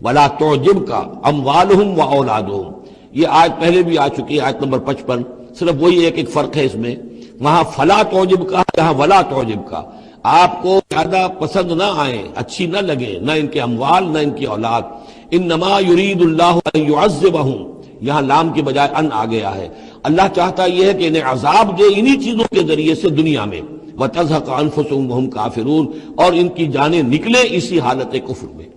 ولا تعجبک اموالہم واولادہم، یہ آیت پہلے بھی آ چکی ہے، آیت نمبر 55، صرف وہی ایک فرق ہے اس میں، وہاں فلا تعجبک، یہاں ولا تعجبک، آپ کو زیادہ پسند نہ آئیں، اچھی نہ لگے، نہ ان کے اموال نہ ان کی اولاد، انما یرید اللہ ان یعذبہم، یہاں لام کی بجائے ان آ گیا ہے، اللہ چاہتا یہ ہے کہ انہیں عذاب دے انہی چیزوں کے ذریعے سے دنیا میں، وَتَزْهَقَ أَنفُسُهُمْ وَهُمْ كَافِرُونَ، اور ان کی جانیں نکلیں اسی حالت کفر میں۔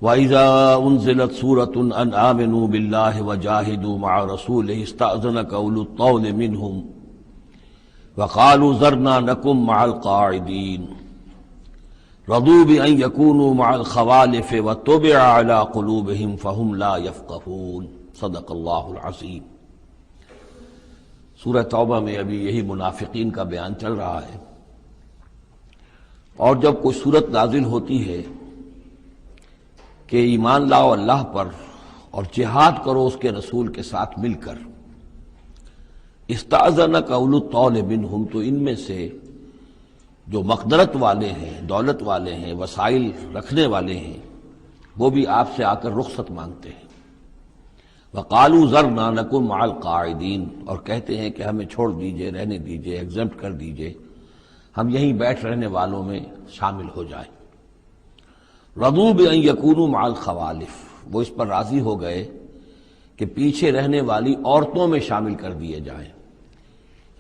وَإِذَا أُنزِلَتْ سُورَةٌ أَنْ آمِنُوا بِاللَّهِ وَجَاهِدُوا مَعَ رَسُولِهِ اسْتَأْذَنَكَ أُولُو الطَّوْلِ مِنْهُمْ وَقَالُوا ذَرْنَا نَكُن مَعَ الْقَاعِدِينَ رَضُوا بِأَن يَكُونُوا مَعَ الْخَوَالِفِ وَطُبِعَ عَلَى قُلُوبِهِمْ فَهُمْ لَا يَفْقَهُونَ۔ صدق اللہ العظیم۔ سورہ توبہ میں ابھی یہی منافقین کا بیان چل رہا ہے، اور جب کوئی صورت نازل ہوتی ہے کہ ایمان لاؤ اللہ پر اور جہاد کرو اس کے رسول کے ساتھ مل کر، استأذنک اولو الطول منہم، تو ان میں سے جو مقدرت والے ہیں، دولت والے ہیں، وسائل رکھنے والے ہیں، وہ بھی آپ سے آ کر رخصت مانگتے ہیں۔ وقالوا ذرنا نکن مع القاعدین، اور کہتے ہیں کہ ہمیں چھوڑ دیجئے، رہنے دیجئے، ایگزمپٹ کر دیجئے، ہم یہیں بیٹھ رہنے والوں میں شامل ہو جائیں۔ رضوا بأن یکونوا مع الخوالف، وہ اس پر راضی ہو گئے کہ پیچھے رہنے والی عورتوں میں شامل کر دیے جائیں،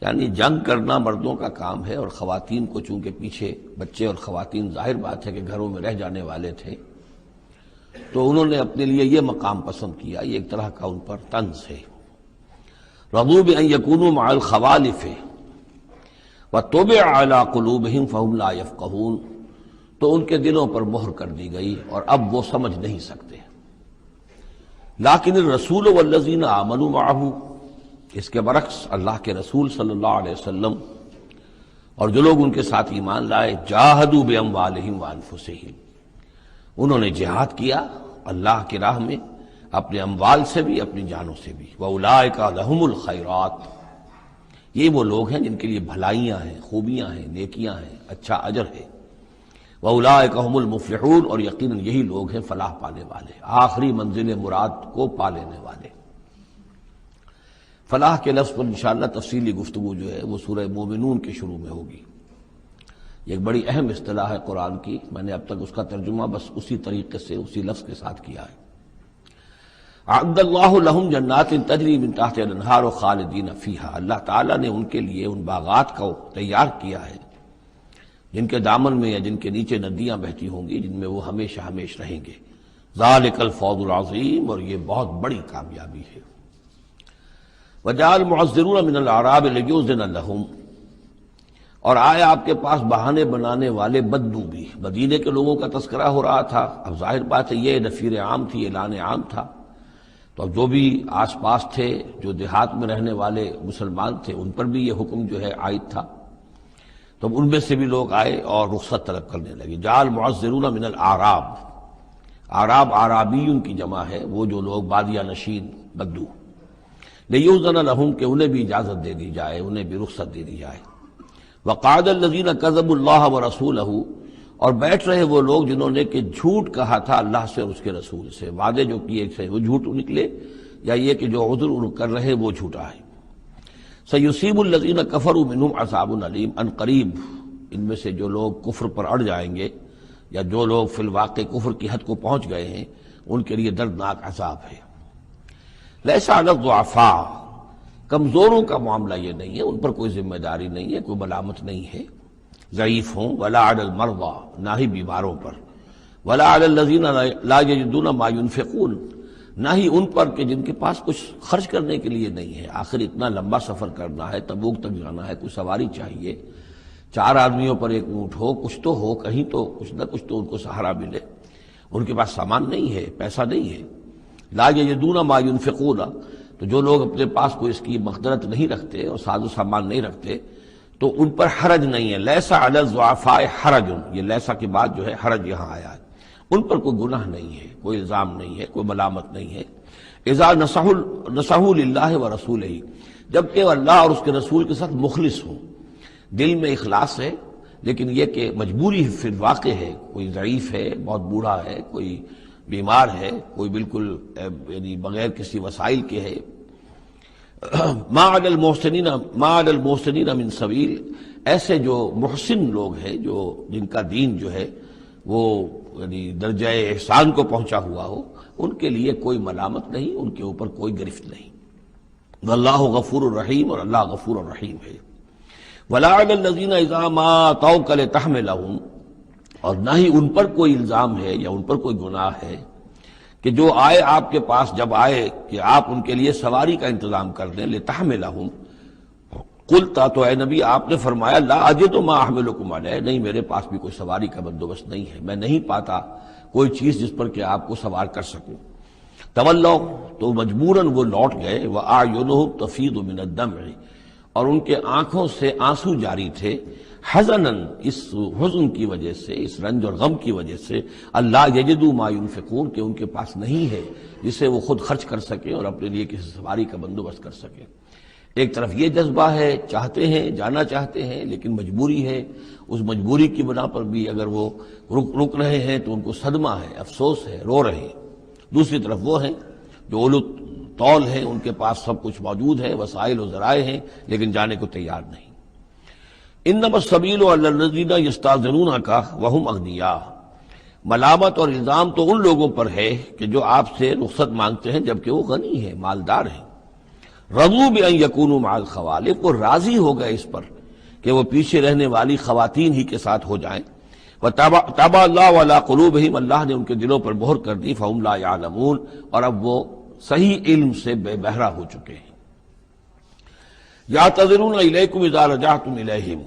یعنی جنگ کرنا مردوں کا کام ہے، اور خواتین کو چونکہ پیچھے بچے اور خواتین ظاہر بات ہے کہ گھروں میں رہ جانے والے تھے، تو انہوں نے اپنے لیے یہ مقام پسند کیا، یہ ایک طرح کا ان پر طنز ہے۔ رضوا بأن یکونوا مع الخوالف وطبع علی قلوبہم فہم لا یفقہون، تو ان کے دلوں پر مہر کر دی گئی اور اب وہ سمجھ نہیں سکتے۔ لیکن الرسول والذین آمنوا معہ، اس کے برعکس اللہ کے رسول صلی اللہ علیہ وسلم اور جو لوگ ان کے ساتھ ایمان لائے، جاہدوا باموالہم وانفسہم، انہوں نے جہاد کیا اللہ کی راہ میں، اپنے اموال سے بھی، اپنی جانوں سے بھی۔ وَأُولَٰئِکَ لَهُمُ الْخَيْرَاتُ، یہ وہ لوگ ہیں جن کے لیے بھلائیاں ہیں، خوبیاں ہیں، نیکیاں ہیں، اچھا اجر ہے۔ وَأُولَٰئِکَ هُمُ الْمُفْلِحُونَ، اور یقیناً یہی لوگ ہیں فلاح پانے والے، آخری منزل مراد کو پا لینے والے۔ فلاح کے لفظ پر انشاءاللہ تفصیلی گفتگو جو ہے وہ سورہ مومنون کے شروع میں ہوگی۔ یہ ایک بڑی اہم اصطلاح ہے قرآن کی، میں نے اب تک اس کا ترجمہ بس اسی طریقے سے اسی لفظ کے ساتھ کیا ہے۔ اعد اللہ لہم جنات تجری من تحتہا الانہار خالدین فیہا، اللہ تعالیٰ نے ان کے لیے ان باغات کو تیار کیا ہے جن کے دامن میں یا جن کے نیچے ندیاں بہتی ہوں گی، جن میں وہ ہمیشہ ہمیش رہیں گے۔ ذالک الفوز العظیم، اور یہ بہت بڑی کامیابی ہے۔ وجاء المعذرون من الاعراب لیؤذن لہم، اور آئے آپ کے پاس بہانے بنانے والے بدو بھی، مدینے کے لوگوں کا تذکرہ ہو رہا تھا، اب ظاہر بات ہے یہ نفیر عام تھی، اعلان عام تھا، تو اب جو بھی آس پاس تھے، جو دیہات میں رہنے والے مسلمان تھے، ان پر بھی یہ حکم جو ہے عائد تھا، تو ان میں سے بھی لوگ آئے اور رخصت طلب کرنے لگے۔ جاء المعذرون من الاعراب، اعراب اعرابیون کی جمع ہے، وہ جو لوگ بادیہ نشین بدو، لیؤذن لہم، کہ انہیں بھی اجازت دے دی جائے، انہیں بھی رخصت دے دی جائے۔ وقعد الذین کذبوا اللہ ورسولہ، اور بیٹھ رہے وہ لوگ جنہوں نے کہ جھوٹ کہا تھا اللہ سے اور اس کے رسول سے، وعدے جو کیے تھے وہ جھوٹ نکلے، یا یہ کہ جو عذر ان کر رہے وہ جھوٹا ہے۔ سیصیب الذین کفروا منہم عذاب علیم، ان قریب ان میں سے جو لوگ کفر پر اڑ جائیں گے، یا جو لوگ فی الواقع کفر کی حد کو پہنچ گئے ہیں، ان کے لیے دردناک عذاب ہے۔ لیس علی الضعفاء، کمزوروں کا معاملہ یہ نہیں ہے، ان پر کوئی ذمہ داری نہیں ہے، کوئی ملامت نہیں ہے، ضعیف ہوں، ولا علی المرضى، نہ ہی بیماروں پر، ولا علی الذین لا یجدون ما ينفقون، نہ ہی ان پر کہ جن کے پاس کچھ خرچ کرنے کے لیے نہیں ہے۔ آخر اتنا لمبا سفر کرنا ہے، تبوک تک جانا ہے، کوئی سواری چاہیے، 4 آدمیوں پر 1 اونٹ ہو، کچھ تو ہو، کہیں تو کچھ نہ کچھ تو ان کو سہارا ملے، ان کے پاس سامان نہیں ہے، پیسہ نہیں ہے۔ لا یجدون ما ينفقون، تو جو لوگ اپنے پاس کوئی اس کی مقدرت نہیں رکھتے اور ساز و سامان نہیں رکھتے، تو ان پر حرج نہیں ہے۔ لیس علی الضعفاء حرج، یہ لیسا کے بعد جو ہے حرج یہاں آیا ہے، ان پر کوئی گناہ نہیں ہے، کوئی الزام نہیں ہے، کوئی ملامت نہیں ہے۔ اذا نصحوا للہ ورسولہ، جبکہ وہ اللہ اور اس کے رسول کے ساتھ مخلص ہوں، دل میں اخلاص ہے، لیکن یہ کہ مجبوری فی الواقع ہے، کوئی ضعیف ہے، بہت بوڑھا ہے، کوئی بیمار ہے، کوئی بالکل یعنی بغیر کسی وسائل کے ہے، ما علی المحسنین من سبیل، ایسے جو محسن لوگ ہیں، جو جن کا دین جو ہے وہ یعنی درجہ احسان کو پہنچا ہوا ہو، ان کے لیے کوئی ملامت نہیں، ان کے اوپر کوئی گرفت نہیں۔ واللہ غفور الرحیم، اور اللہ غفور الرحیم ہے۔ ولا علی الذین اذا ما اتوک لتحملہم، اور نہ ہی ان پر کوئی الزام ہے یا ان پر کوئی گناہ ہے کہ جو آئے آپ کے پاس، جب آئے کہ آپ ان کے لیے سواری کا انتظام کر دیں، لتحملہم، قلتا، تو اے نبی آپ نے فرمایا، لا اجد ما احملکم علیہ، نہیں میرے پاس بھی کوئی سواری کا بندوبست نہیں ہے، میں نہیں پاتا کوئی چیز جس پر کہ آپ کو سوار کر سکوں۔ تولوا، تو مجبوراً وہ لوٹ گئے، وَأَعْيُنُهُمْ تَفِيضُ مِنَ الدَّمْعِ، اور ان کے آنکھوں سے آنسو جاری تھے، حزناً، اس حزن کی وجہ سے، اس رنج اور غم کی وجہ سے، اللہ یجدوا ما ينفقون، کہ ان کے پاس نہیں ہے جسے وہ خود خرچ کر سکیں اور اپنے لیے کسی سواری کا بندوبست کر سکیں۔ ایک طرف یہ جذبہ ہے، چاہتے ہیں، جانا چاہتے ہیں، لیکن مجبوری ہے، اس مجبوری کی بنا پر بھی اگر وہ رک رہے ہیں تو ان کو صدمہ ہے، افسوس ہے، رو رہے ہیں۔ دوسری طرف وہ ہیں جو اولو طول ہیں، ان کے پاس سب کچھ موجود ہے، وسائل و ذرائع ہیں، لیکن جانے کو تیار نہیں۔ انما السبیل علی الذین یستأذنونک وہم اغنیاء، ملامت اور الزام تو ان لوگوں پر ہے کہ جو آپ سے رخصت مانگتے ہیں جبکہ وہ غنی ہیں، مالدار ہیں۔ رضوا بأن یکونوا مع الخوالف، وہ راضی ہو گئے اس پر کہ وہ پیچھے رہنے والی خواتین ہی کے ساتھ ہو جائیں۔ وطبع اللہ علی قلوبہم، اللہ نے ان کے دلوں پر مہر کر دی، فہم لا یعلمون، اور اب وہ صحیح علم سے بے بہرہ ہو چکے ہیں۔ یعتذرون الیکم اذا رجعتم الیہم،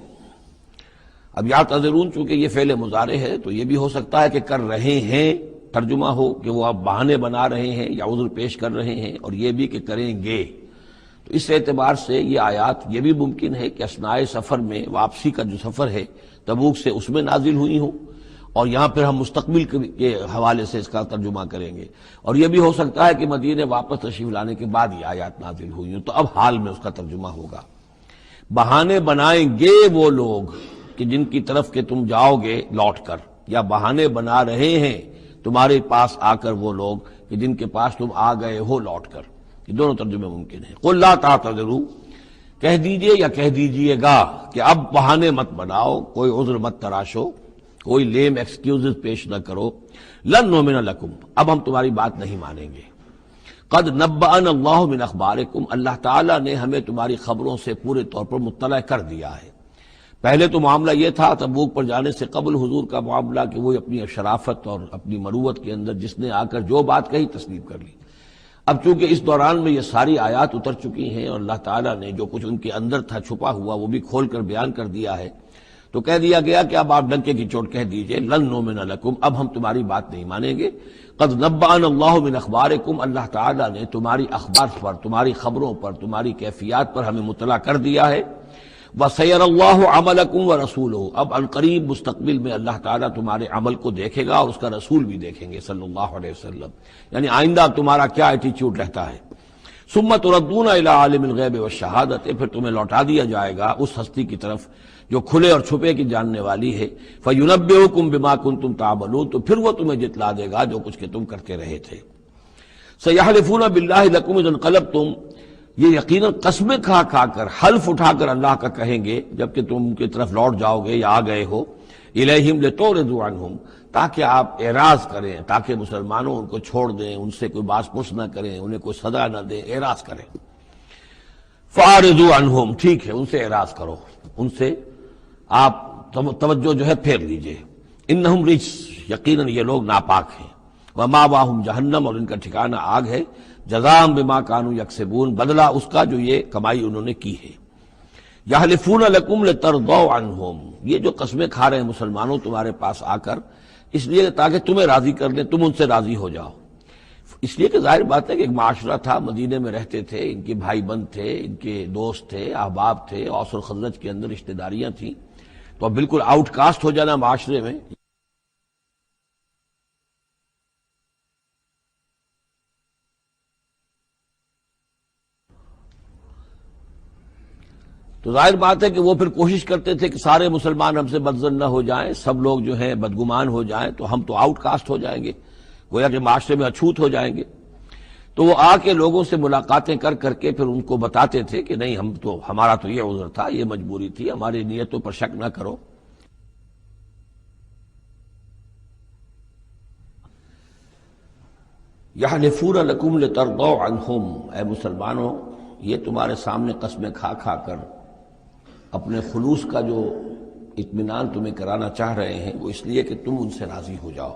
اب یعتذرون چونکہ یہ فعل مضارع ہے تو یہ بھی ہو سکتا ہے کہ کر رہے ہیں ترجمہ ہو کہ وہ اب بہانے بنا رہے ہیں یا عذر پیش کر رہے ہیں، اور یہ بھی کہ کریں گے۔ تو اس اعتبار سے یہ آیات یہ بھی ممکن ہے کہ اثناء سفر میں، واپسی کا جو سفر ہے تبوک سے، اس میں نازل ہوئی ہوں، اور یہاں پھر ہم مستقبل کے حوالے سے اس کا ترجمہ کریں گے، اور یہ بھی ہو سکتا ہے کہ مدینے واپس تشریف لانے کے بعد یہ آیات نازل ہوئی ہوں، تو اب حال میں اس کا ترجمہ ہوگا۔ بہانے بنائیں گے وہ لوگ کہ جن کی طرف کہ تم جاؤ گے لوٹ کر، یا بہانے بنا رہے ہیں تمہارے پاس آ کر وہ لوگ کہ جن کے پاس تم آ گئے ہو لوٹ کر، یہ دونوں ترجمے ممکن ہیں۔ قل لا تعتذروا، کہہ دیجئے یا کہہ دیجئے گا کہ اب بہانے مت بناؤ، کوئی عذر مت تراشو، کوئی لیم ایکسکیوزز پیش نہ کرو، لن نؤمن لکم، اب ہم تمہاری بات نہیں مانیں گے۔ قد نبأنا اللہ من اخبارکم، اللہ تعالیٰ نے ہمیں تمہاری خبروں سے پورے طور پر مطلع کر دیا ہے۔ پہلے تو معاملہ یہ تھا تبوک پر جانے سے قبل حضور کا معاملہ کہ وہ اپنی شرافت اور اپنی مروت کے اندر جس نے آ کر جو بات کہی تسلیم کر لی۔ اب چونکہ اس دوران میں یہ ساری آیات اتر چکی ہیں اور اللہ تعالیٰ نے جو کچھ ان کے اندر تھا چھپا ہوا وہ بھی کھول کر بیان کر دیا ہے، تو کہہ دیا گیا کہ اب آپ ڈنکے کی چوٹ کہہ دیجئے، لن نؤمن لکم، اب ہم تمہاری بات نہیں مانیں گے۔ قد نبأنا اللہ من اخبارکم، اللہ تعالیٰ نے تمہاری اخبار پر، تمہاری خبروں پر، تمہاری کیفیات پر ہمیں مطلع کر دیا ہے۔ وَسَيَرَ اللَّهُ عَمَلَكُمْ وَرَسُولُهُ، اب عنقریب مستقبل میں اللہ تعالیٰ تمہارے عمل کو دیکھے گا اور اس کا رسول بھی دیکھیں گے صلی اللہ علیہ وسلم، یعنی آئندہ تمہارا کیا ایٹیچیوڈ رہتا ہے۔ ثُمَّ تُرَدُّونَ إِلَىٰ عَالِمِ الْغَیْبِ وَالشَّہَادَةِ، پھر تمہیں لوٹا دیا جائے گا اس ہستی کی طرف جو کھلے اور چھپے کی جاننے والی ہے۔ فَيُنَبِّئُكُم بِمَا كُنتُمْ تَعْمَلُونَ، تو پھر وہ تمہیں جتلا دے گا جو کچھ کہ تم کرتے رہے تھے۔ سَيَحْلِفُونَ بِاللَّهِ لَكُمْ إِذَا انقلبتم، یہ یقیناً قسمیں کھا کھا کر، حلف اٹھا کر اللہ کا کہیں گے جبکہ تم ان کی طرف لوٹ جاؤ گے یا آ گئے ہو، الیہم لتعرضوا عنہم، تاکہ آپ اعراض کریں، تاکہ مسلمانوں ان کو چھوڑ دیں، ان سے کوئی باس پرس نہ کریں، انہیں کوئی صدا نہ دیں، اعراض کریں۔ فاعرضوا عنہم، ٹھیک ہے ان سے اعراض کرو، ان سے آپ توجہ جو ہے پھیر لیجئے۔ انہم رجس، یقیناً یہ لوگ ناپاک ہیں۔ وماواہم جہنم، اور ان کا ٹھکانہ آگ ہے۔ جزاء بما کانوا یکسبون، بدلہ اس کا جو یہ کمائی انہوں نے کی ہے۔ یحلفون لکم لترضوا عنہم، یہ جو قسمیں کھا رہے ہیں مسلمانوں تمہارے پاس آ کر، اس لیے تاکہ تمہیں راضی کر لیں، تم ان سے راضی ہو جاؤ۔ اس لیے کہ ظاہر بات ہے کہ ایک معاشرہ تھا، مدینے میں رہتے تھے، ان کے بھائی بند تھے، ان کے دوست تھے، احباب تھے، اوس اور خزرج کے اندر رشتہ داریاں تھیں، تو اب بالکل آؤٹ کاسٹ ہو جانا معاشرے میں، تو ظاہر بات ہے کہ وہ پھر کوشش کرتے تھے کہ سارے مسلمان ہم سے بدظن نہ ہو جائیں، سب لوگ جو ہیں بدگمان ہو جائیں، تو ہم تو آؤٹ کاسٹ ہو جائیں گے، گویا کہ معاشرے میں اچھوت ہو جائیں گے۔ تو وہ آ کے لوگوں سے ملاقاتیں کر کر کے پھر ان کو بتاتے تھے کہ نہیں، ہمارا تو یہ عذر تھا، یہ مجبوری تھی، ہماری نیتوں پر شک نہ کرو۔ یحلفون لکم لترضوا عنہم، اے مسلمانوں یہ تمہارے سامنے قسمیں کھا کھا کر اپنے خلوص کا جو اطمینان تمہیں کرانا چاہ رہے ہیں وہ اس لیے کہ تم ان سے راضی ہو جاؤ۔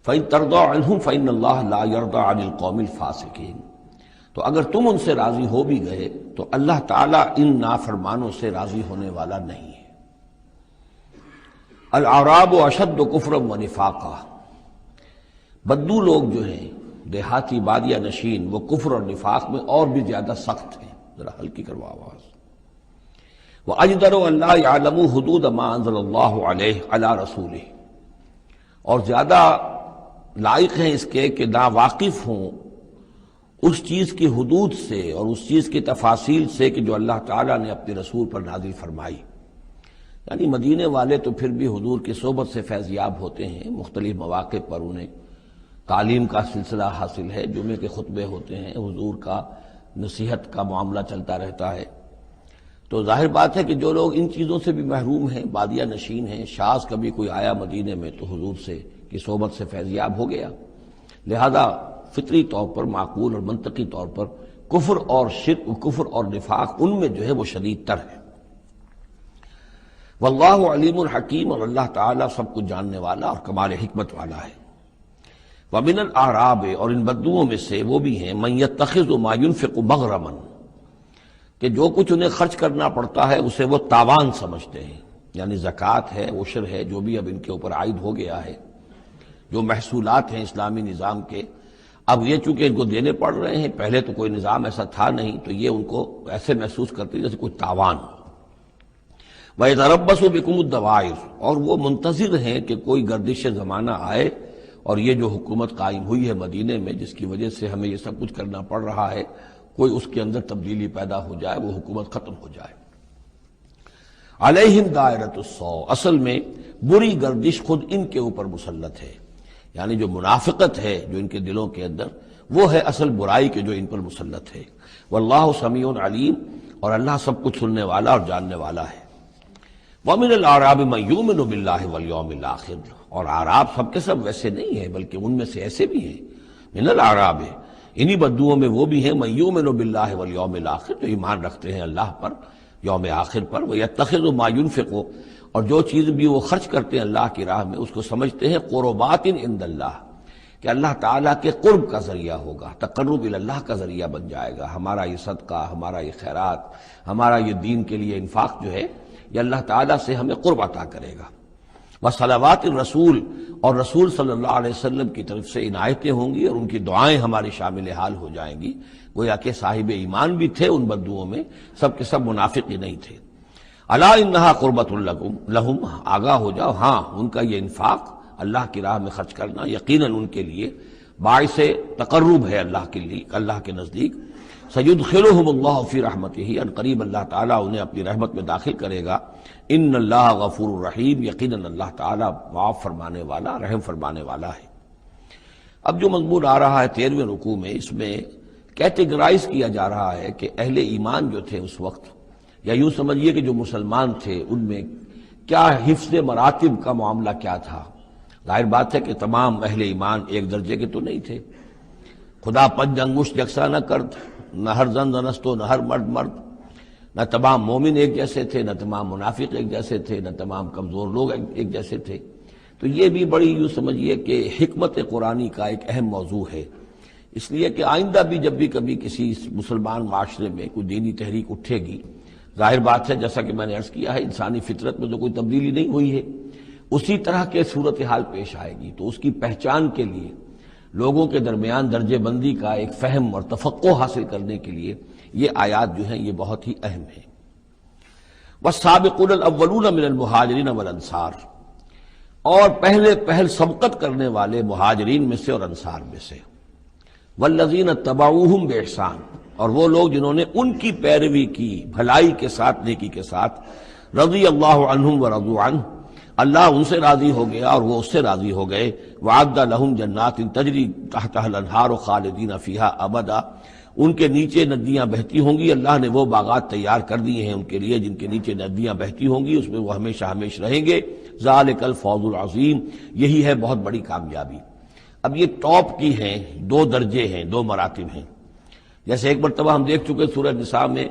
فَإِن تَرْضَوْا عَنْهُمْ فَإِنَّ اللَّهَ لَا يَرْضَىٰ عَنِ الْقَوْمِ الْفَاسِقِينَ، تو اگر تم ان سے راضی ہو بھی گئے تو اللہ تعالیٰ ان نافرمانوں سے راضی ہونے والا نہیں ہے۔ الْأَعْرَابُ أَشَدُّ كُفْرًا وَنِفَاقًا، بدو لوگ جو ہیں دیہاتی بادیہ نشین وہ کفر اور نفاق میں اور بھی زیادہ سخت ہیں۔ ذرا ہلکی کروا آواز۔ وَأَجْدَرُوا أَن لَّا يَعْلَمُوا حُدُودَ مَا أَنزَلَ اللَّهُ عَلَيْهِ عَلَىٰ رَسُولِهِ، اور زیادہ لائق ہیں اس کے کہ ناواقف ہوں اس چیز کی حدود سے اور اس چیز کی تفاصیل سے کہ جو اللہ تعالیٰ نے اپنے رسول پر نازل فرمائی۔ یعنی مدینے والے تو پھر بھی حضور کی صحبت سے فیضیاب ہوتے ہیں، مختلف مواقع پر انہیں تعلیم کا سلسلہ حاصل ہے، جمعے کے خطبے ہوتے ہیں، حضور کا نصیحت کا معاملہ چلتا رہتا ہے۔ تو ظاہر بات ہے کہ جو لوگ ان چیزوں سے بھی محروم ہیں، بادیہ نشین ہیں، شاذ کبھی کوئی آیا مدینے میں تو حضور سے کی صحبت سے فیضیاب ہو گیا، لہذا فطری طور پر، معقول اور منطقی طور پر کفر اور شرک، کفر اور نفاق ان میں جو ہے وہ شدید تر ہے۔ واللہ علیم الحکیم، اور اللہ تعالیٰ سب کچھ جاننے والا اور کمال حکمت والا ہے۔ وَمِنَ الْأَعْرَابِ، اور ان بدوؤں میں سے وہ بھی ہیں، مَن يَتَّخِذُ مَا يُنْفِقُ مَغْرَمًا، کہ جو کچھ انہیں خرچ کرنا پڑتا ہے اسے وہ تاوان سمجھتے ہیں، یعنی زکوٰۃ ہے، عشر ہے، جو بھی اب ان کے اوپر عائد ہو گیا ہے، جو محصولات ہیں اسلامی نظام کے، اب یہ چونکہ ان کو دینے پڑ رہے ہیں، پہلے تو کوئی نظام ایسا تھا نہیں، تو یہ ان کو ایسے محسوس کرتے جیسے کوئی تاوان ہو۔ وَيَتَرَبَّصُ بِكُمُ الدَّوَائِرَ، اور وہ منتظر ہیں کہ کوئی گردش زمانہ آئے اور یہ جو حکومت قائم ہوئی ہے مدینے میں، جس کی وجہ سے ہمیں یہ سب کچھ کرنا پڑ رہا ہے، کوئی اس کے اندر تبدیلی پیدا ہو جائے، وہ حکومت ختم ہو جائے۔ علیہم دائرۃ السوء، اصل میں بری گردش خود ان کے اوپر مسلط ہے، یعنی جو منافقت ہے جو ان کے دلوں کے اندر، وہ ہے اصل برائی کے جو ان پر مسلط ہے۔ واللہ سمیع علیم، اور اللہ سب کچھ سننے والا اور جاننے والا ہے۔ وَمِنَ الْأَعْرَابِ مَن يُؤْمِنُ بِاللَّهِ وَالْيَوْمِ الْآخِرِ، اور اعراب سب کے سب ویسے نہیں ہیں، بلکہ ان میں سے ایسے بھی ہیں۔ من الأعراب، انہی بدوؤں میں وہ بھی ہیں، مَن يُؤْمِنُ بِاللَّهِ وَالْيَوْمِ الْآخِرِ، جو ایمان رکھتے ہیں اللہ پر، یوم آخر پر۔ وَيَتَّخِذُ مَا يُنْفِقُ، اور جو چیز بھی وہ خرچ کرتے ہیں اللہ کی راہ میں اس کو سمجھتے ہیں قربات عند اللہ، کہ اللہ تعالیٰ کے قرب کا ذریعہ ہوگا، تقرب الی اللہ کا ذریعہ بن جائے گا، ہمارا یہ صدقہ، ہمارا یہ خیرات، ہمارا یہ دین کے لیے انفاق جو ہے یہ اللہ تعالیٰ سے ہمیں قرب عطا کرے گا۔ وصلوات الرسول، اور رسول صلی اللہ علیہ وسلم کی طرف سے عنایتیں ہوں گی اور ان کی دعائیں ہماری شامل حال ہو جائیں گی۔ گویا کہ صاحب ایمان بھی تھے ان بدوؤں میں، سب کے سب منافق ہی نہیں تھے۔ الا انہا قربۃ لہم، آگاہ ہو جاؤ، ہاں ان کا یہ انفاق، اللہ کی راہ میں خرچ کرنا، یقیناً ان کے لیے باعث تقرب ہے اللہ کے لیے، اللہ کے نزدیک۔ سیدخلہم اللہ فی رحمتہ، ان قریب اللہ تعالیٰ انہیں اپنی رحمت میں داخل کرے گا۔ ان اللہ غفور الرحیم، یقیناً اللہ تعالیٰ معاف فرمانے والا، رحم فرمانے والا ہے۔ اب جو مضمون آ رہا ہے 13ویں رکوع میں، اس میں کیٹیگرائز کیا جا رہا ہے کہ اہل ایمان جو تھے اس وقت، یا یوں سمجھیے کہ جو مسلمان تھے ان میں کیا حفظ مراتب کا معاملہ کیا تھا۔ ظاہر بات ہے کہ تمام اہل ایمان ایک درجے کے تو نہیں تھے، خدا پنج انگشت یکساں نہ کرد، نہ ہر زن زنستو، نہ ہر مرد مرد، نہ تمام مومن ایک جیسے تھے، نہ تمام منافق ایک جیسے تھے، نہ تمام کمزور لوگ ایک جیسے تھے۔ تو یہ بھی بڑی یوں سمجھیے کہ حکمت قرآنی کا ایک اہم موضوع ہے، اس لیے کہ آئندہ بھی جب بھی کبھی کسی مسلمان معاشرے میں کوئی دینی تحریک اٹھے گی، ظاہر بات ہے جیسا کہ میں نے عرض کیا ہے انسانی فطرت میں تو کوئی تبدیلی نہیں ہوئی ہے، اسی طرح کے صورتحال پیش آئے گی، تو اس کی پہچان کے لیے لوگوں کے درمیان درجہ بندی کا ایک فہم اور تفقع حاصل کرنے کے لیے یہ آیات جو ہیں یہ بہت ہی اہم ہیں۔ والسابقون الاولون من المہاجرین والانصار، اور پہل سبقت کرنے والے مہاجرین میں سے اور انصار میں سے، والذین اتبعوہم باحسان، اور وہ لوگ جنہوں نے ان کی پیروی کی بھلائی کے ساتھ، نیکی کے ساتھ، رضی اللہ عنہم ورضوا عنہ، اللہ ان سے راضی ہو گیا اور وہ اس سے راضی ہو گئے، وعد لہم جنات تجری تحتها الانہار خالدین فیہا ابدا، ان کے نیچے ندیاں بہتی ہوں گی، اللہ نے وہ باغات تیار کر دیے ہیں ان کے لیے جن کے نیچے ندیاں بہتی ہوں گی، اس میں وہ ہمیشہ ہمیشہ رہیں گے، ذالک الفوز العظیم، یہی ہے بہت بڑی کامیابی۔ اب یہ ٹاپ کی ہیں، دو درجے ہیں، دو مراتب ہیں۔ جیسے ایک مرتبہ ہم دیکھ چکے سورہ نساء میں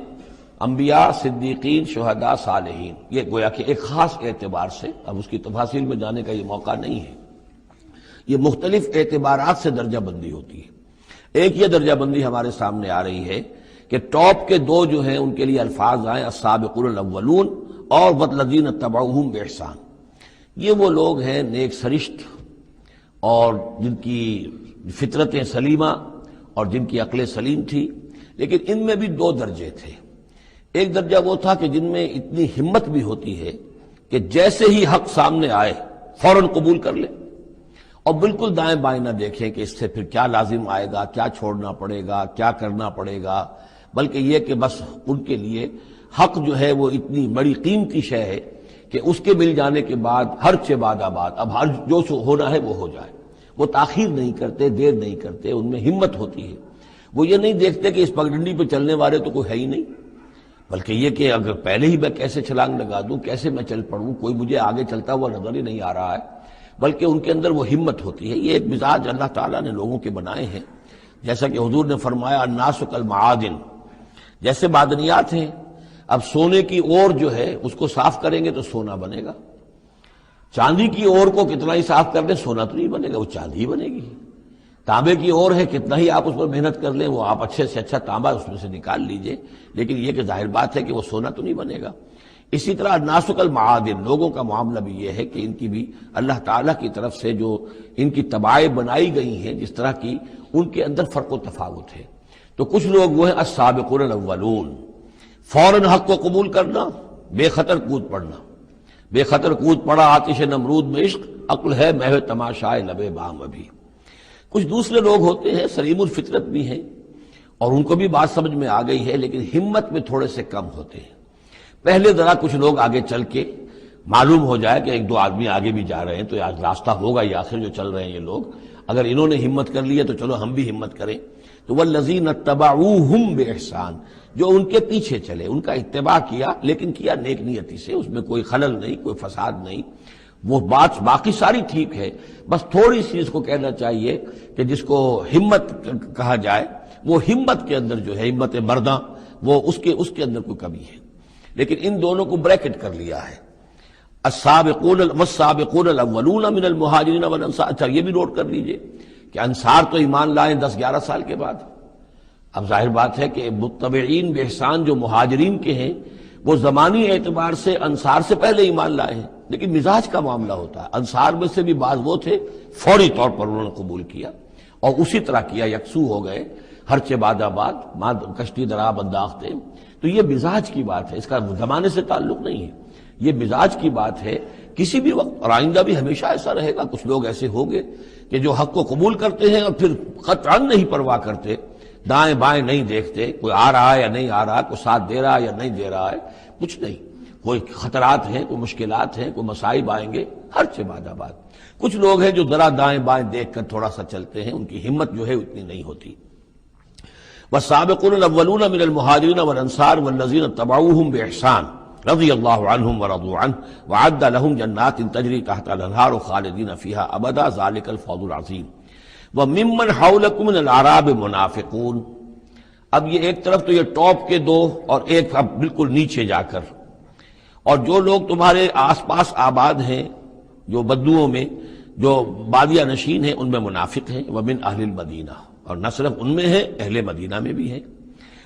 انبیاء، صدیقین، شہداء، صالحین، یہ گویا کہ ایک خاص اعتبار سے، اب اس کی تفاصیل میں جانے کا یہ موقع نہیں ہے، یہ مختلف اعتبارات سے درجہ بندی ہوتی ہے۔ ایک یہ درجہ بندی ہمارے سامنے آ رہی ہے کہ ٹاپ کے دو جو ہیں ان کے لیے الفاظ آئیں السابقون الاولون اور والذین اتبعوہم باحسان، یہ وہ لوگ ہیں نیک سرشت اور جن کی فطرتیں سلیمہ اور جن کی عقل سلیم تھی، لیکن ان میں بھی دو درجے تھے۔ ایک درجہ وہ تھا کہ جن میں اتنی ہمت بھی ہوتی ہے کہ جیسے ہی حق سامنے آئے فوراً قبول کر لے اور بالکل دائیں بائیں نہ دیکھیں کہ اس سے پھر کیا لازم آئے گا، کیا چھوڑنا پڑے گا، کیا کرنا پڑے گا، بلکہ یہ کہ بس ان کے لیے حق جو ہے وہ اتنی بڑی قیمتی شے ہے کہ اس کے مل جانے کے بعد ہر چہ بعد آباد، اب ہر جو ہونا ہے وہ ہو جائے، وہ تاخیر نہیں کرتے، دیر نہیں کرتے، ان میں ہمت ہوتی ہے۔ وہ یہ نہیں دیکھتے کہ اس پگڈنڈی پہ چلنے والے تو کوئی ہے ہی نہیں، بلکہ یہ کہ اگر پہلے ہی میں کیسے چھلانگ لگا دوں، کیسے میں چل پڑوں، کوئی مجھے آگے چلتا ہوا نظر ہی نہیں آ رہا ہے، بلکہ ان کے اندر وہ ہمت ہوتی ہے۔ یہ ایک مزاج اللہ تعالیٰ نے لوگوں کے بنائے ہیں، جیسا کہ حضور نے فرمایا الناس کالمعادن، جیسے معدنیات ہیں، اب سونے کی اور جو ہے اس کو صاف کریں گے تو سونا بنے گا، چاندی کی اور کو کتنا ہی صاف کر دیں سونا تو نہیں بنے گا، وہ چاندی ہی بنے گی۔ تانبے کی اور ہے، کتنا ہی آپ اس پر محنت کر لیں، وہ آپ اچھے سے اچھا تانبا اس میں سے نکال لیجئے، لیکن یہ کہ ظاہر بات ہے کہ وہ سونا تو نہیں بنے گا۔ اسی طرح الناس کالمعادن، لوگوں کا معاملہ بھی یہ ہے کہ ان کی بھی اللہ تعالیٰ کی طرف سے جو ان کی طبائع بنائی گئی ہیں جس طرح کی، ان کے اندر فرق و تفاوت ہے۔ تو کچھ لوگ وہ ہیں السابقون الاولون، فوراً حق کو قبول کرنا، بے خطر کود پڑنا، بے خطر کود پڑا آتش نمرود میں عشق، عقل ہے محو تماشائے لب بام ابھی۔ کچھ دوسرے لوگ ہوتے ہیں سلیم الفطرت بھی ہیں اور ان کو بھی بات سمجھ میں آ گئی ہے، لیکن ہمت میں تھوڑے سے کم ہوتے ہیں۔ پہلے ذرا کچھ لوگ آگے چل کے معلوم ہو جائے کہ ایک دو آدمی آگے بھی جا رہے ہیں تو آج راستہ ہوگا، یہ آخر جو چل رہے ہیں یہ لوگ، اگر انہوں نے ہمت کر لی ہے تو چلو ہم بھی ہمت کریں۔ تو والذین اتبعوہم باحسان، جو ان کے پیچھے چلے، ان کا اتباع کیا، لیکن کیا نیک نیتی سے، اس میں کوئی خلل نہیں، کوئی فساد نہیں، وہ بات باقی ساری ٹھیک ہے، بس تھوڑی سی اس کو کہنا چاہیے کہ جس کو ہمت کہا جائے، وہ ہمت کے اندر جو ہے ہمت مرداں، وہ اس کے اندر کوئی کمی ہے۔ لیکن ان دونوں کو بریکٹ کر لیا ہے، السابقون والسابقون الاولون من المہاجرین والانصار۔ اچھا یہ بھی نوٹ کر لیجئے کہ انصار تو ایمان لائیں 10-11 سال کے بعد۔ اب ظاہر بات ہے کہ متبعین باحسان جو مہاجرین کے ہیں وہ زمانی اعتبار سے انصار سے پہلے ایمان لائے ہیں، لیکن مزاج کا معاملہ ہوتا ہے۔ انصار میں سے بھی بعض وہ تھے فوری طور پر انہوں نے قبول کیا اور اسی طرح کیا، یکسو ہو گئے، ہر چہ بعد آباد کشتی درآب انداختے۔ تو یہ مزاج کی بات ہے، اس کا زمانے سے تعلق نہیں ہے، یہ مزاج کی بات ہے۔ کسی بھی وقت اور آئندہ بھی ہمیشہ ایسا رہے گا، کچھ لوگ ایسے ہوں گے کہ جو حق کو قبول کرتے ہیں اور پھر قطعاً نہیں پرواہ کرتے، دائیں بائیں نہیں دیکھتے، کوئی آ رہا ہے یا نہیں آ رہا، کوئی ساتھ دے رہا ہے یا نہیں دے رہا ہے، کچھ نہیں، کوئی خطرات ہیں، کوئی مشکلات ہیں، کوئی مصائب آئیں گے، ہر چہ بعد آباد۔ کچھ لوگ ہیں جو ذرا دائیں بائیں دیکھ کر تھوڑا سا چلتے ہیں، ان کی ہمت جو ہے اتنی نہیں ہوتی۔ والسابقون الاولون من المہاجرین والانصار والذین اتبعوہم باحسان رضی اللہ عنہم ورضوا عنہ وعد لہم جنات تجری تحت الانہار خالدین فیہا ابدا ذالک الفوز العظیم وممن حولکم من الاعراب منافقون۔ اب یہ ایک طرف تو یہ ٹاپ کے دو اور ایک اب بالکل نیچے جا کر، اور جو لوگ تمہارے آس پاس آباد ہیں، جو بدوؤں میں، جو بادیہ نشین ہیں، ان میں منافق ہیں، ومن اہل المدینہ، اور نہ صرف ان میں ہیں، اہل مدینہ میں بھی ہیں۔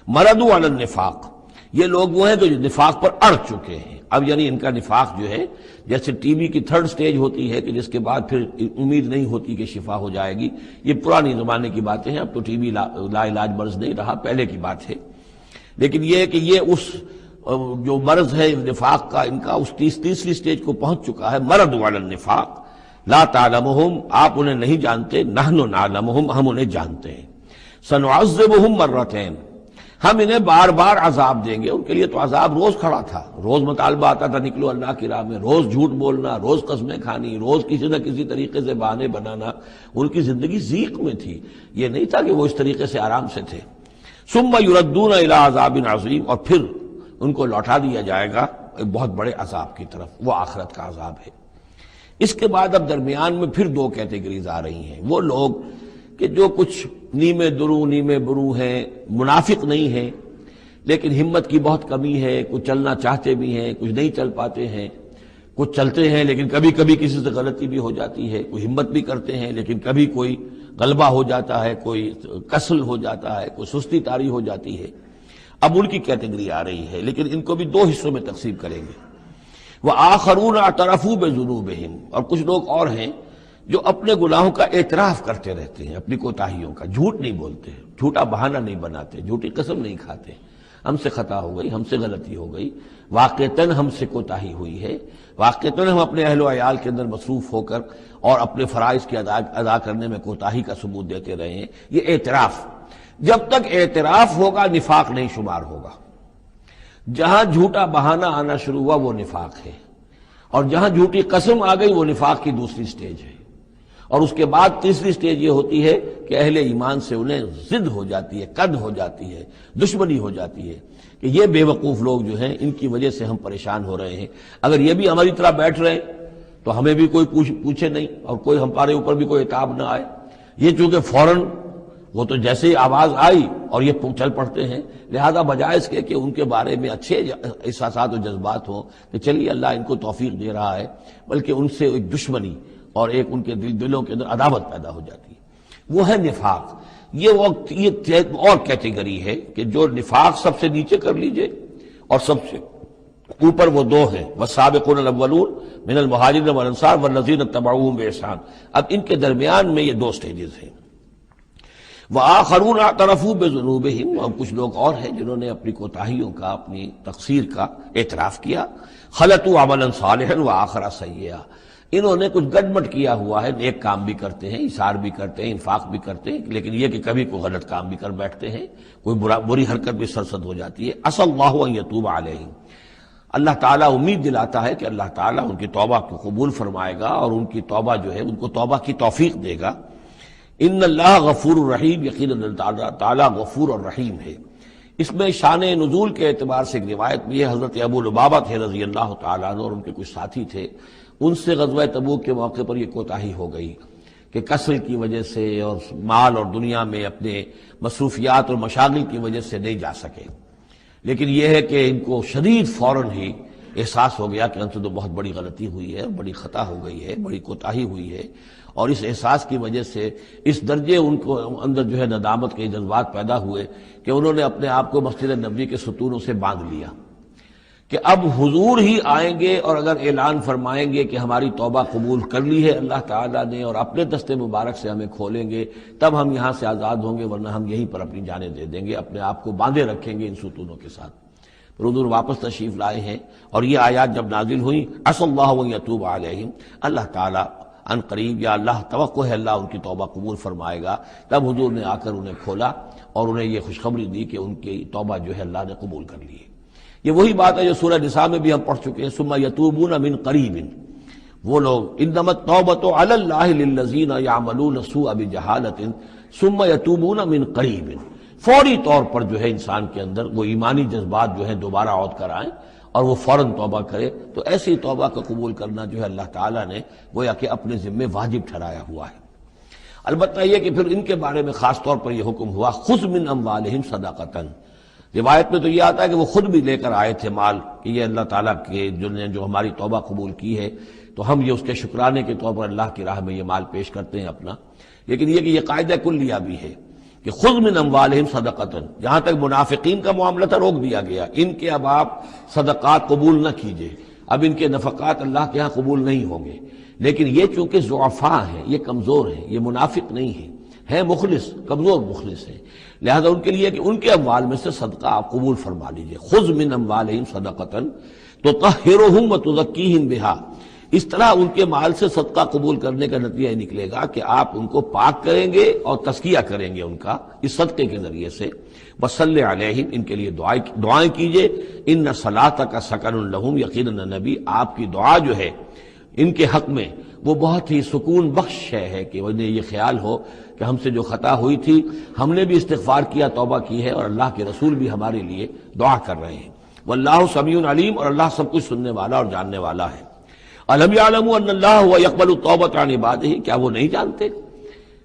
مردوا علی النفاق، یہ لوگ وہ ہیں جو نفاق پر اڑ چکے ہیں۔ اب یعنی ان کا نفاق جو ہے جیسے ٹی بی کی 3rd سٹیج ہوتی ہے کہ جس کے بعد پھر امید نہیں ہوتی کہ شفا ہو جائے گی، یہ پرانی زمانے کی باتیں ہیں، اب تو ٹی بی لا علاج مرض نہیں رہا، پہلے کی بات ہے۔ لیکن یہ کہ یہ اس جو مرض ہے نفاق کا، ان کا اس تیسری سٹیج کو پہنچ چکا ہے۔ مردوا علی النفاق لا تعلمہم، آپ انہیں نہیں جانتے، نحن نعلمہم، ہم انہیں جانتے ہیں۔ سنعذبہم مرتین، ہم انہیں بار بار عذاب دیں گے. ان کے لیے تو عذاب روز کھڑا تھا، روز مطالبہ آتا تھا نکلو اللہ کی راہ میں، روز جھوٹ بولنا، روز قسمیں کھانی، روز کسی نہ کسی طریقے سے بہانے بنانا. ان کی زندگی ضیق میں تھی، یہ نہیں تھا کہ وہ اس طریقے سے آرام سے تھے. ثم یردون الی عذاب عظیم، اور پھر ان کو لوٹا دیا جائے گا ایک بہت بڑے عذاب کی طرف، وہ آخرت کا عذاب ہے. اس کے بعد اب درمیان میں پھر دو کیٹیگریز آ رہی ہیں. وہ لوگ کہ جو کچھ نیمے درو نیمے برو ہیں، منافق نہیں ہیں لیکن ہمت کی بہت کمی ہے، کچھ چلنا چاہتے بھی ہیں، کچھ نہیں چل پاتے ہیں، کچھ چلتے ہیں لیکن کبھی کبھی کسی سے غلطی بھی ہو جاتی ہے، کوئی ہمت بھی کرتے ہیں لیکن کبھی کوئی غلبہ ہو جاتا ہے، کوئی کسل ہو جاتا ہے، کوئی سستی طاری ہو جاتی ہے. اب ان کی کیٹیگری آ رہی ہے، لیکن ان کو بھی دو حصوں میں تقسیم کریں گے. وَآخَرُونَ اعْتَرَفُوا بِذُنُوبِهِمْ، اور کچھ لوگ اور ہیں جو اپنے گناہوں کا اعتراف کرتے رہتے ہیں، اپنی کوتاہیوں کا. جھوٹ نہیں بولتے، جھوٹا بہانہ نہیں بناتے، جھوٹی قسم نہیں کھاتے. ہم سے خطا ہو گئی، ہم سے غلطی ہو گئی، واقعتاً ہم سے کوتاہی ہوئی ہے، واقعتاً ہم اپنے اہل و عیال کے اندر مصروف ہو کر اور اپنے فرائض کی ادا کرنے میں کوتاہی کا ثبوت دیتے رہے ہیں. یہ اعتراف، جب تک اعتراف ہوگا نفاق نہیں شمار ہوگا. جہاں جھوٹا بہانہ آنا شروع ہوا وہ نفاق ہے، اور جہاں جھوٹی قسم آ گئی وہ نفاق کی دوسری سٹیج ہے. اور اس کے بعد تیسری سٹیج یہ ہوتی ہے کہ اہل ایمان سے انہیں ضد ہو جاتی ہے، قد ہو جاتی ہے، دشمنی ہو جاتی ہے کہ یہ بے وقوف لوگ جو ہیں ان کی وجہ سے ہم پریشان ہو رہے ہیں. اگر یہ بھی ہماری طرح بیٹھ رہے تو ہمیں بھی کوئی پوچھے نہیں اور کوئی ہمارے اوپر بھی کوئی عتاب نہ آئے. یہ چونکہ فوراً وہ تو جیسے ہی آواز آئی اور یہ چل پڑتے ہیں، لہذا بجائے اس کے کہ ان کے بارے میں اچھے احساسات و جذبات ہوں کہ چلیے اللہ ان کو توفیق دے رہا ہے، بلکہ ان سے ایک دشمنی اور ایک ان کے دلوں کے اندر عداوت پیدا ہو جاتی ہے. وہ ہے نفاق. یہ اور کیٹیگری ہے کہ جو نفاق سب سے نیچے کر لیجئے اور سب سے اوپر وہ دو ہیں، والسابقون الاولون من المہاجرین والانصار والذین اتبعوہم بإحسان. اب ان کے درمیان میں یہ دو سٹیجز ہیں. وآخرون اعترفوا بذنوبہم، اور کچھ لوگ اور ہیں جنہوں نے اپنی کوتاہیوں کا، اپنی تقصیر کا اعتراف کیا. خلطوا عملا صالحا وآخر سیئا، انہوں نے کچھ گڈمٹ کیا ہوا ہے، نیک کام بھی کرتے ہیں، اثار بھی کرتے ہیں، انفاق بھی کرتے ہیں، لیکن یہ کہ کبھی کوئی غلط کام بھی کر بیٹھتے ہیں، کوئی بری حرکت بھی سرزد ہو جاتی ہے. عسى الله ان يتوب علیہم، اللہ تعالیٰ امید دلاتا ہے کہ اللہ تعالیٰ ان کی توبہ کو قبول فرمائے گا اور ان کی توبہ جو ہے ان کو توبہ کی توفیق دے گا. ان اللہ غفور الرحیم، یقیناً اللہ تعالیٰ غفور اور رحیم ہے. اس میں شان نزول کے اعتبار سے ایک روایت بھی ہے. حضرت ابو لبابہ تھے رضی اللہ تعالیٰ عنہ اور ان کے کچھ ساتھی تھے، ان سے غزوہ تبوک کے موقع پر یہ کوتاہی ہو گئی کہ کسل کی وجہ سے اور مال اور دنیا میں اپنے مصروفیات اور مشاغل کی وجہ سے نہیں جا سکے. لیکن یہ ہے کہ ان کو شدید فوراً ہی احساس ہو گیا کہ ان سے تو بہت بڑی غلطی ہوئی ہے، بڑی خطا ہو گئی ہے، بڑی کوتاہی ہوئی ہے. اور اس احساس کی وجہ سے اس درجے ان کو اندر جو ہے ندامت کے جذبات پیدا ہوئے کہ انہوں نے اپنے آپ کو مسجد نبوی کے ستونوں سے باندھ لیا کہ اب حضور ہی آئیں گے اور اگر اعلان فرمائیں گے کہ ہماری توبہ قبول کر لی ہے اللہ تعالیٰ نے اور اپنے دست مبارک سے ہمیں کھولیں گے، تب ہم یہاں سے آزاد ہوں گے، ورنہ ہم یہیں پر اپنی جانیں دے دیں گے، اپنے آپ کو باندھے رکھیں گے ان ستونوں کے ساتھ. پھر حضور واپس تشریف لائے ہیں اور یہ آیات جب نازل ہوئیں، عسى الله ان يتوب علیہم، اللہ تعالیٰ ان قریب، یا اللہ توقع ہے اللہ ان کی توبہ قبول فرمائے گا. تب حضور نے آ کر انہیں کھولا اور انہیں یہ خوشخبری دی کہ ان کی توبہ جو ہے اللہ نے قبول کر لی ہے. یہ وہی بات ہے جو سورہ نساء میں بھی ہم پڑھ چکے ہیں. ثم یتوبون من قریب، وہ لوگ انما التوبۃ علی اللہ للذین یعملون السوء بجہالۃ ثم یتوبون من قریب، فوری طور پر جو ہے انسان کے اندر وہ ایمانی جذبات جو ہیں دوبارہ عود کر آئیں اور وہ فوراً توبہ کرے. تو ایسی توبہ کا قبول کرنا جو ہے اللہ تعالیٰ نے گویا کہ اپنے ذمے واجب ٹھہرایا ہوا ہے. البتہ یہ کہ پھر ان کے بارے میں خاص طور پر یہ حکم ہوا خذ من اموالہم صدقۃ. روایت میں تو یہ آتا ہے کہ وہ خود بھی لے کر آئے تھے مال کہ یہ اللہ تعالیٰ کے جو ہماری توبہ قبول کی ہے تو ہم یہ اس کے شکرانے کے طور پر اللہ کی راہ میں یہ مال پیش کرتے ہیں اپنا. لیکن یہ کہ یہ قاعدہ کلیہ بھی ہے کہ خذ من اموالہم صدقۃ، جہاں تک منافقین کا معاملہ تھا روک دیا گیا، ان کے اب آپ صدقات قبول نہ کیجئے، اب ان کے نفقات اللہ کے ہاں قبول نہیں ہوں گے. لیکن یہ چونکہ ضعفاء ہیں، یہ کمزور ہیں، یہ منافق نہیں ہیں مخلص، کمزور مخلص ہیں، لہذا ان کے لیے کہ ان کے اموال میں سے صدقہ آپ قبول فرما لیجئے. خذ من اموالہم صدقۃ تطہرہم وتزکیہم بہا، اس طرح ان کے مال سے صدقہ قبول کرنے کا نتیجہ یہ نکلے گا کہ آپ ان کو پاک کریں گے اور تزکیہ کریں گے ان کا اس صدقے کے ذریعے سے. وصلی علیہم، ان کے لیے دعائیں کیجئے. ان صلاتک سکن لہم، یقیناً نبی آپ کی دعا جو ہے ان کے حق میں وہ بہت ہی سکون بخش ہے کہ انہیں یہ خیال ہو کہ ہم سے جو خطا ہوئی تھی ہم نے بھی استغفار کیا، توبہ کی ہے، اور اللہ کے رسول بھی ہمارے لیے دعا کر رہے ہیں. واللہ سمیع علیم، اور اللہ سب کچھ سننے والا اور جاننے والا ہے. الم یعلموا ان اللہ هو يقبل التوبة عن عباده، کیا وہ نہیں جانتے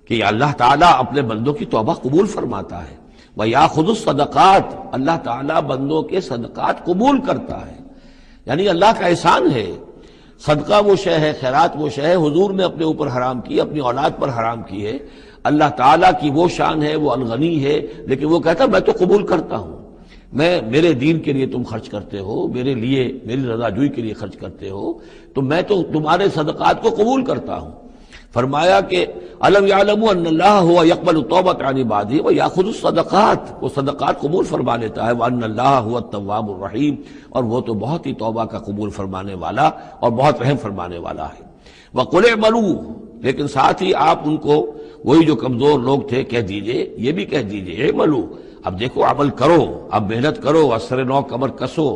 کہ اللہ تعالیٰ اپنے بندوں کی توبہ قبول فرماتا ہے. وَيَأْخُذُ الصَّدَقَاتِ، اللہ تعالیٰ بندوں کے صدقات قبول کرتا ہے. یعنی اللہ کا احسان ہے. صدقہ وہ شے ہے، خیرات وہ شے ہے حضور نے اپنے اوپر حرام کی، اپنی اولاد پر حرام کی ہے. اللہ تعالیٰ کی وہ شان ہے، وہ الغنی ہے، لیکن وہ کہتا میں تو قبول کرتا ہوں. میرے دین کے لیے تم خرچ کرتے ہو، میرے لیے میری رضا جوئی کے لیے خرچ کرتے ہو، تو میں تو تمہارے صدقات کو قبول کرتا ہوں. فرمایا کہ الم یعلموا ان اللہ هو يقبل التوبة عن عباده ويأخذ الصدقات، وہ صدقات قبول فرما لیتا ہے. وان اللہ هو التواب الرحیم، اور وہ تو بہت ہی توبہ کا قبول فرمانے والا اور بہت رحم فرمانے والا ہے. وقل اعملوا، لیکن ساتھ ہی آپ ان کو، وہی جو کمزور لوگ تھے، کہہ دیجئے، یہ بھی کہہ دیجئے اعملوا، اب دیکھو عمل کرو، اب محنت کرو، اثر نو کمر کسو،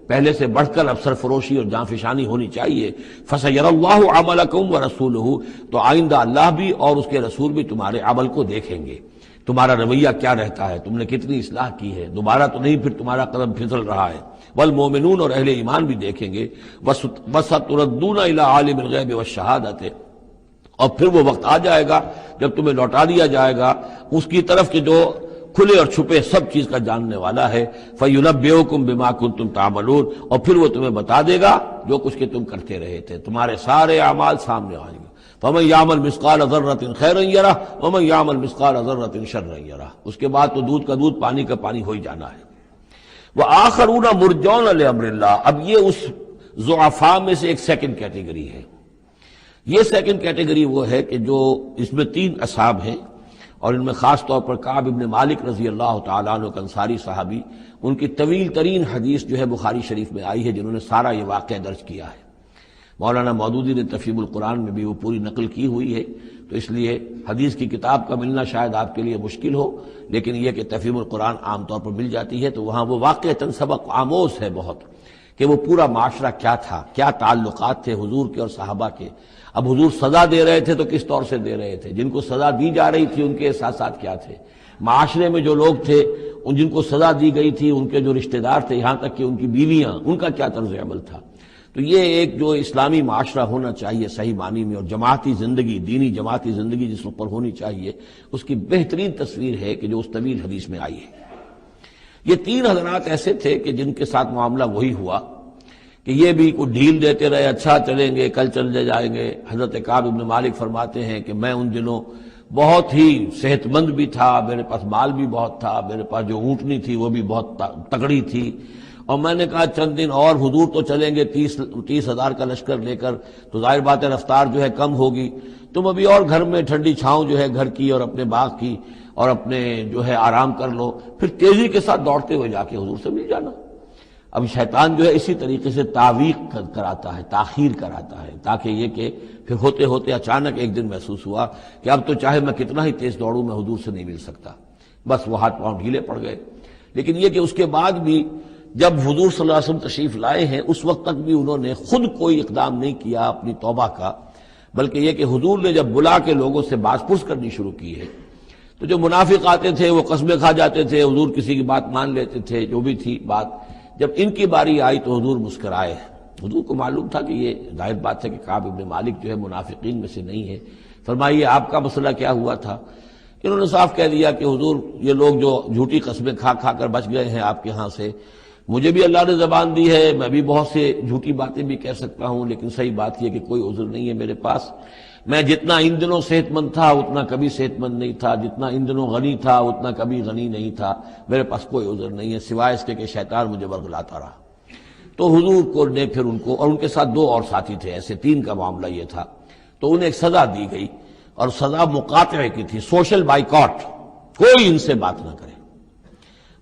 پہلے سے بڑھ کر افسر فروشی اور جاں فشانی ہونی چاہیے. فَسَيَرَى اللَّهُ عَمَلَكُمْ وَرَسُولُهُ، تو آئندہ اللہ بھی اور اس کے رسول بھی تمہارے عمل کو دیکھیں گے، تمہارا رویہ کیا رہتا ہے، تم نے کتنی اصلاح کی ہے، دوبارہ تو نہیں پھر تمہارا قدم پھسل رہا ہے. والمومنون، اور اہل ایمان بھی دیکھیں گے. وَسَتُرَدُّونَ إِلَىٰ عَالِمِ الْغَيْبِ وَالشَّهَادَةِ، اور پھر وہ وقت آ جائے گا جب تمہیں لوٹا دیا جائے گا اس کی طرف کہ جو کھلے اور چھپے سب چیز کا جاننے والا ہے. فَيُنَبِّئُكُم بِمَا كُنتُمْ تَعْمَلُونَ، اور پھر وہ تمہیں بتا دے گا جو کچھ کہ تم کرتے رہے تھے، تمہارے سارے اعمال سامنے آئیں گے. فَمَن يَعْمَلْ مِثْقَالَ ذَرَّةٍ خَيْرًا يَرَهُ وَمَن يَعْمَلْ مِثْقَالَ ذَرَّةٍ شَرًّا يَرَهُ. اس کے بعد تو دودھ کا دودھ، پانی کا پانی ہو ہی جانا ہے. وَآخَرُونَ مُرْجَوْنَ لِأَمْرِ اللَّهِ، اب یہ اس ضعفاء میں سے ایک سیکنڈ کیٹیگری ہے. یہ سیکنڈ کیٹیگری وہ ہے کہ جو اس میں 3 اصحاب ہیں، اور ان میں خاص طور پر کعب ابن مالک رضی اللہ تعالیٰ عنہ کا انصاری صحابی، ان کی طویل ترین حدیث جو ہے بخاری شریف میں آئی ہے، جنہوں نے سارا یہ واقعہ درج کیا ہے. مولانا مودودی نے تفہیم القرآن میں بھی وہ پوری نقل کی ہوئی ہے، تو اس لیے حدیث کی کتاب کا ملنا شاید آپ کے لیے مشکل ہو، لیکن یہ کہ تفہیم القرآن عام طور پر مل جاتی ہے، تو وہاں وہ واقعتاً سبق آموز ہے بہت، کہ وہ پورا معاشرہ کیا تھا، کیا تعلقات تھے حضور کے اور صحابہ کے. اب حضور سزا دے رہے تھے تو کس طور سے دے رہے تھے، جن کو سزا دی جا رہی تھی ان کے احساسات کیا تھے، معاشرے میں جو لوگ تھے ان جن کو سزا دی گئی تھی ان کے جو رشتہ دار تھے، یہاں تک کہ ان کی بیویاں، ان کا کیا طرز عمل تھا. تو یہ ایک جو اسلامی معاشرہ ہونا چاہیے صحیح معنی میں، اور جماعتی زندگی، دینی جماعتی زندگی جس پر ہونی چاہیے، اس کی بہترین تصویر ہے کہ جو اس طویل حدیث میں آئی ہے. یہ 3 حضرات ایسے تھے کہ جن کے ساتھ معاملہ وہی ہوا کہ یہ بھی کوئی ڈھیل دیتے رہے، اچھا چلیں گے، کل چلے جائیں گے. حضرت کعب ابن مالک فرماتے ہیں کہ میں ان دنوں بہت ہی صحت مند بھی تھا، میرے پاس مال بھی بہت تھا، میرے پاس جو اونٹنی تھی وہ بھی بہت تگڑی تھی، اور میں نے کہا چند دن اور حضور تو چلیں گے 30,000 کا لشکر لے کر، تو ظاہر بات ہے رفتار جو ہے کم ہوگی، تم ابھی اور گھر میں ٹھنڈی چھاؤں جو ہے گھر کی اور اپنے باغ کی اور اپنے جو ہے آرام کر لو، پھر تیزی کے ساتھ دوڑتے ہوئے جا کے حضور سے مل جانا. اب شیطان جو ہے اسی طریقے سے تعویق کراتا ہے، تاخیر کراتا ہے، تاکہ یہ کہ پھر ہوتے ہوتے اچانک ایک دن محسوس ہوا کہ اب تو چاہے میں کتنا ہی تیز دوڑوں میں حضور سے نہیں مل سکتا، بس وہ ہاتھ پاؤں ڈھیلے پڑ گئے. لیکن یہ کہ اس کے بعد بھی جب حضور صلی اللہ علیہ وسلم تشریف لائے ہیں اس وقت تک بھی انہوں نے خود کوئی اقدام نہیں کیا اپنی توبہ کا، بلکہ یہ کہ حضور نے جب بلا کے لوگوں سے باز پرس کرنی شروع کی ہے تو جو منافق آتے تھے وہ قسمیں کھا جاتے تھے، حضور کسی کی بات مان لیتے تھے، جو بھی تھی بات. جب ان کی باری آئی تو حضور مسکرائے. حضور کو معلوم تھا کہ یہ ظاہر بات ہے کہ کعب ابن مالک جو ہے منافقین میں سے نہیں ہے. فرمائیے آپ کا مسئلہ کیا ہوا تھا؟ انہوں نے صاف کہہ دیا کہ حضور یہ لوگ جو جھوٹی قسمیں کھا کھا کر بچ گئے ہیں آپ کے ہاں سے، مجھے بھی اللہ نے زبان دی ہے، میں بھی بہت سے جھوٹی باتیں بھی کہہ سکتا ہوں، لیکن صحیح بات یہ کہ کوئی عذر نہیں ہے میرے پاس. میں جتنا ان دنوں صحت مند تھا اتنا کبھی صحت مند نہیں تھا، جتنا ان دنوں غنی تھا اتنا کبھی غنی نہیں تھا، میرے پاس کوئی عذر نہیں ہے سوائے اس کے کہ شیطان مجھے ورگلاتا رہا. تو حضور کو نے پھر ان کو، اور ان کے ساتھ 2 اور ساتھی تھے، ایسے 3 کا معاملہ یہ تھا، تو انہیں ایک سزا دی گئی، اور سزا مقاطعے کی تھی، سوشل بائیکاٹ، کوئی ان سے بات نہ کرے.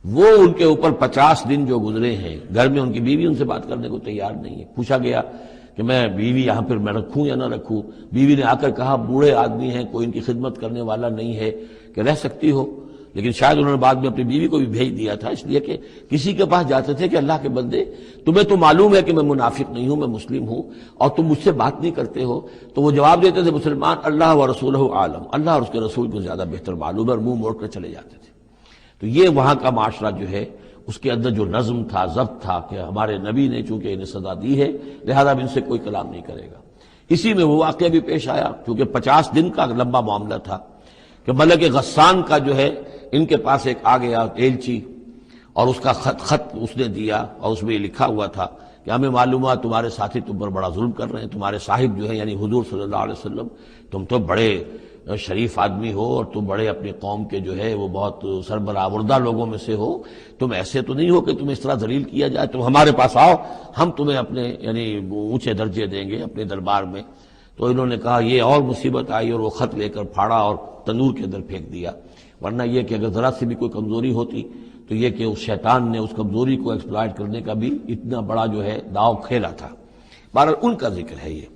وہ ان کے اوپر 50 دن جو گزرے ہیں، گھر میں ان کی بیوی ان سے بات کرنے کو تیار نہیں ہے. پوچھا گیا کہ میں بیوی یہاں پھر میں رکھوں یا نہ رکھوں. بیوی نے آ کر کہا بوڑھے آدمی ہیں, کوئی ان کی خدمت کرنے والا نہیں ہے, کہ رہ سکتی ہو. لیکن شاید انہوں نے بعد میں اپنی بیوی کو بھی بھیج دیا تھا, اس لیے کہ کسی کے پاس جاتے تھے کہ اللہ کے بندے تمہیں تو معلوم ہے کہ میں منافق نہیں ہوں, میں مسلم ہوں, اور تم مجھ سے بات نہیں کرتے ہو. تو وہ جواب دیتے تھے مسلمان اللہ و رسولہ عالم, اللہ اور اس کے رسول کو زیادہ بہتر معلوم ہے, اور منہ موڑ کر چلے جاتے تھے. تو یہ وہاں کا معاشرہ جو ہے اس کے اندر جو نظم تھا, ضبط تھا, کہ ہمارے نبی نے چونکہ انہیں سزا دی ہے لہذا اب ان سے کوئی کلام نہیں کرے گا. اسی میں وہ واقعہ بھی پیش آیا, کیونکہ 50 دن کا لمبا معاملہ تھا, کہ ملک غسان کا جو ہے ان کے پاس ایک آ گیا ایلچی, اور اس کا خط اس نے دیا, اور اس میں یہ لکھا ہوا تھا کہ ہمیں معلوم ہوا تمہارے ساتھی تم پر بڑا ظلم کر رہے ہیں, تمہارے صاحب جو ہے یعنی حضور صلی اللہ علیہ وسلم, تم تو بڑے شریف آدمی ہو, اور تم بڑے اپنی قوم کے جو ہے وہ بہت سربراہ لوگوں میں سے ہو, تم ایسے تو نہیں ہو کہ تم اس طرح ذلیل کیا جائے, تم ہمارے پاس آؤ, ہم تمہیں اپنے یعنی اونچے درجے دیں گے اپنے دربار میں. تو انہوں نے کہا یہ اور مصیبت آئی, اور وہ خط لے کر پھاڑا اور تنور کے اندر پھینک دیا. ورنہ یہ کہ اگر ذرا سی بھی کوئی کمزوری ہوتی تو یہ کہ اس شیطان نے اس کمزوری کو ایکسپلائٹ کرنے کا بھی اتنا بڑا جو ہے داؤ کھیلا تھا. بہرحال ان کا ذکر ہے یہ.